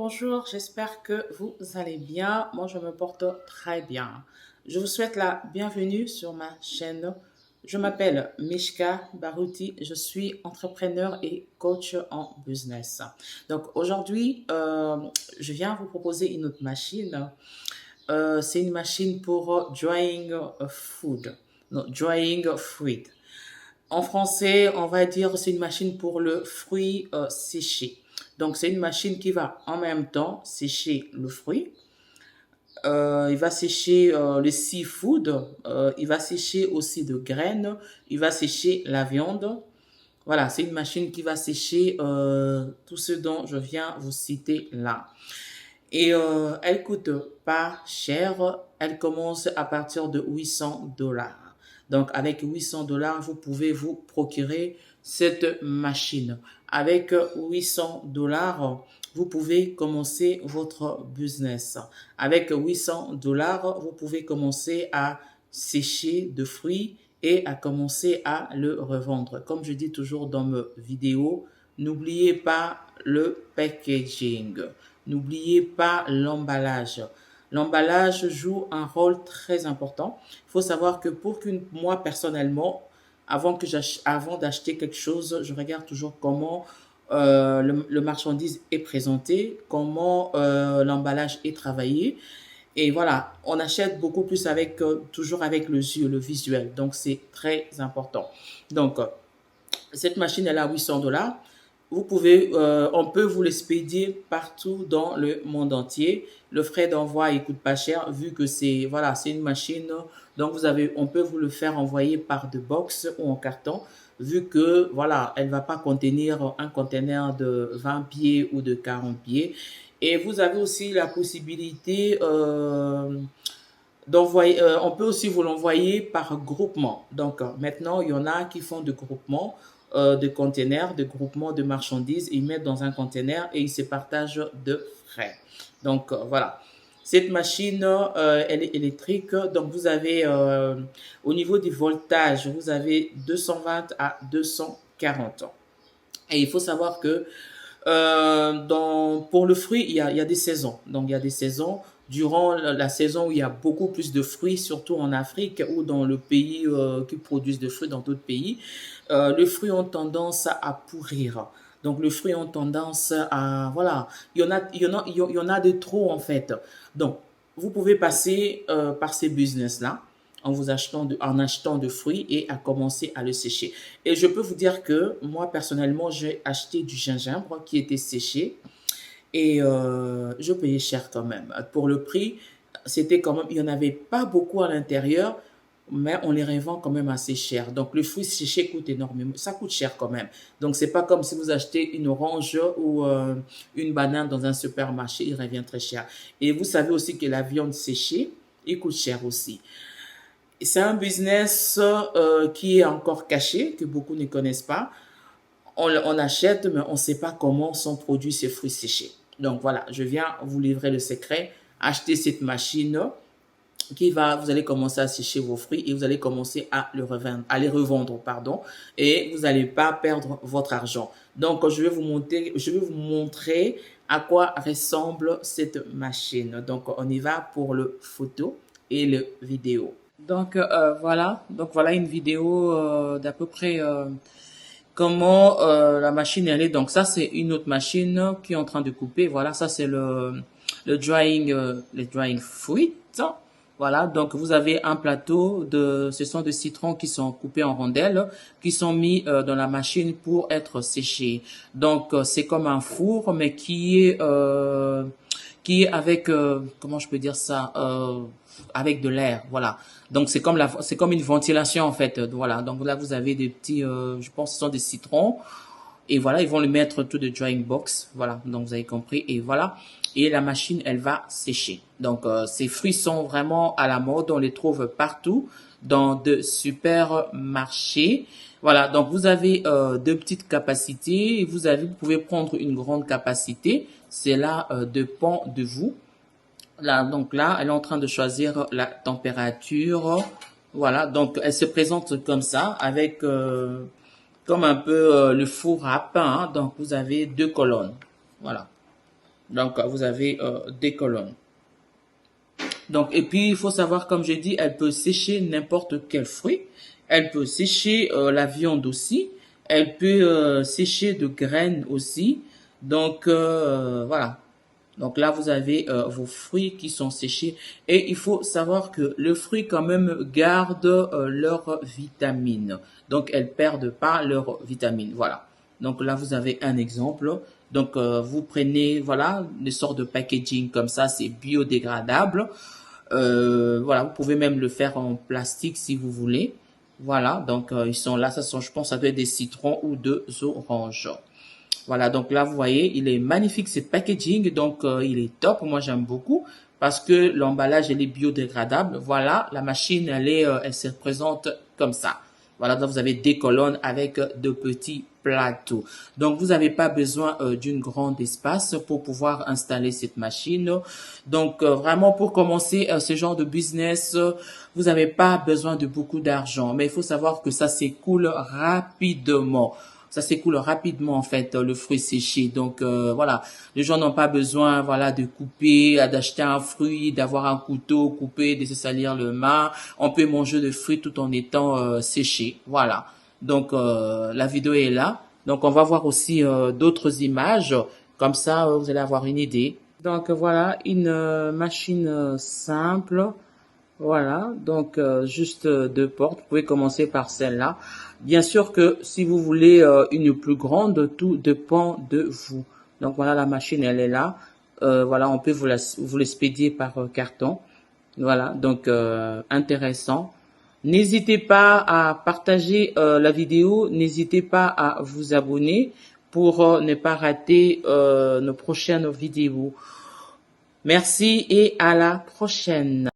bonjour, j'espère que vous allez bien. Moi, je me porte très bien. Je vous souhaite la bienvenue sur ma chaîne. Je m'appelle Mishka Baruti, je suis entrepreneur et coach en business. Donc aujourd'hui, je viens vous proposer une autre machine. C'est une machine pour drying food, non, drying fruit. En français, on va dire c'est une machine pour le fruit séché. Donc, c'est une machine qui va en même temps sécher le fruit. Il va sécher le seafood. Il va sécher aussi de graines. Il va sécher la viande. Voilà, c'est une machine qui va sécher tout ce dont je viens vous citer là. Et elle coûte pas cher. Elle commence à partir de 800 $. Donc, avec 800 $, vous pouvez vous procurer cette machine. Avec 800 $, vous pouvez commencer votre business. Avec 800 $, vous pouvez commencer à sécher de fruits et à commencer à le revendre. Comme je dis toujours dans mes vidéos, n'oubliez pas le packaging. N'oubliez pas l'emballage. L'emballage joue un rôle très important. Il faut savoir que moi personnellement, avant d'acheter quelque chose, je regarde toujours comment le marchandise est présenté, comment l'emballage est travaillé. Et voilà, on achète beaucoup plus toujours avec le yeux, le visuel. Donc, c'est très important. Donc, cette machine, elle est à 800 $. On peut vous l'expédier partout dans le monde entier. Le frais d'envoi, il coûte pas cher vu que c'est une machine. Donc on peut vous le faire envoyer par de box ou en carton vu que voilà, elle va pas contenir un conteneur de 20 pieds ou de 40 pieds. Et vous avez aussi la possibilité on peut aussi vous l'envoyer par groupement. Donc, maintenant, il y en a qui font de groupement de containers, de groupement de marchandises. Ils mettent dans un conteneur et ils se partagent de frais. Donc, voilà. Cette machine, elle est électrique. Donc, vous avez, au niveau du voltage, vous avez 220 à 240. Et il faut savoir que pour le fruit, il y a des saisons. Donc, il y a des saisons. Durant la saison où il y a beaucoup plus de fruits, surtout en Afrique ou dans le pays qui produisent de fruits dans d'autres pays, les fruits ont tendance à pourrir. Donc, les fruits ont tendance à, voilà, il y en a de trop en fait. Donc, vous pouvez passer par ces business-là en achetant de fruits et à commencer à le sécher. Et je peux vous dire que moi, personnellement, j'ai acheté du gingembre qui était séché et je payais cher quand même. Pour le prix, c'était quand même, il n'y en avait pas beaucoup à l'intérieur, mais on les revend quand même assez cher. Donc, le fruit séché coûte énormément, ça coûte cher quand même. Donc, c'est pas comme si vous achetez une orange ou une banane dans un supermarché, il revient très cher. Et vous savez aussi que la viande séchée, il coûte cher aussi. C'est un business qui est encore caché, que beaucoup ne connaissent pas. On achète, mais on ne sait pas comment sont produits ces fruits séchés. Donc voilà, je viens vous livrer le secret. Achetez cette machine vous allez commencer à sécher vos fruits et vous allez commencer à les revendre, pardon, et vous n'allez pas perdre votre argent. Donc, je vais vous montrer à quoi ressemble cette machine. Donc, on y va pour le photo et le vidéo. Donc voilà une vidéo d'à peu près comment la machine elle est. Donc ça c'est une autre machine qui est en train de couper. Voilà, ça c'est le drying fruit. Voilà, donc vous avez un plateau ce sont des citrons qui sont coupés en rondelles, qui sont mis dans la machine pour être séchés. Donc c'est comme un four, mais qui est avec comment je peux dire ça, avec de l'air, voilà. Donc c'est comme une ventilation en fait, voilà. Donc là vous avez des petits, je pense que ce sont des citrons. Et voilà, ils vont le mettre tout de drying box. Voilà, donc vous avez compris. Et voilà, et la machine, elle va sécher. Donc, ces fruits sont vraiment à la mode. On les trouve partout dans de supermarchés. Voilà, donc vous avez deux petites capacités. Vous pouvez prendre une grande capacité. C'est là dépend de vous. Là, donc là, elle est en train de choisir la température. Voilà, donc elle se présente comme ça avec comme un peu le four à pain. Hein. Donc, vous avez deux colonnes. Voilà. Donc, vous avez des colonnes. Donc, et puis, il faut savoir, comme j'ai dit, elle peut sécher n'importe quel fruit. Elle peut sécher la viande aussi. Elle peut sécher de graines aussi. Donc, voilà. Donc là, vous avez vos fruits qui sont séchés. Et il faut savoir que le fruit quand même garde leurs vitamines. Donc, elles perdent pas leurs vitamines. Voilà. Donc là, vous avez un exemple. Donc, vous prenez, voilà, une sorte de packaging comme ça, c'est biodégradable. Voilà, vous pouvez même le faire en plastique si vous voulez. Voilà, donc ils sont là, ça sont, je pense, ça doit être des citrons ou des oranges. Voilà, donc là, vous voyez, il est magnifique, ce packaging, donc il est top, moi j'aime beaucoup, parce que l'emballage, il est biodégradable. Voilà, la machine, elle se présente comme ça. Voilà, donc vous avez des colonnes avec de petits plateaux. Donc, vous n'avez pas besoin d'une grande espace pour pouvoir installer cette machine. Donc, vraiment, pour commencer ce genre de business, vous n'avez pas besoin de beaucoup d'argent. Mais il faut savoir que ça s'écoule rapidement. Ça s'écoule rapidement en fait le fruit séché. Donc voilà, les gens n'ont pas besoin voilà de couper, d'acheter un fruit, d'avoir un couteau, couper, de se salir le main. On peut manger le fruit tout en étant séché. Voilà. Donc la vidéo est là. Donc on va voir aussi d'autres images. Comme ça, vous allez avoir une idée. Donc voilà, une machine simple. Voilà, donc juste deux portes. Vous pouvez commencer par celle-là. Bien sûr que si vous voulez une plus grande, tout dépend de vous. Donc voilà, la machine, elle est là. Voilà, on peut vous l'expédier par carton. Voilà, donc intéressant. N'hésitez pas à partager la vidéo. N'hésitez pas à vous abonner pour ne pas rater nos prochaines vidéos. Merci et à la prochaine.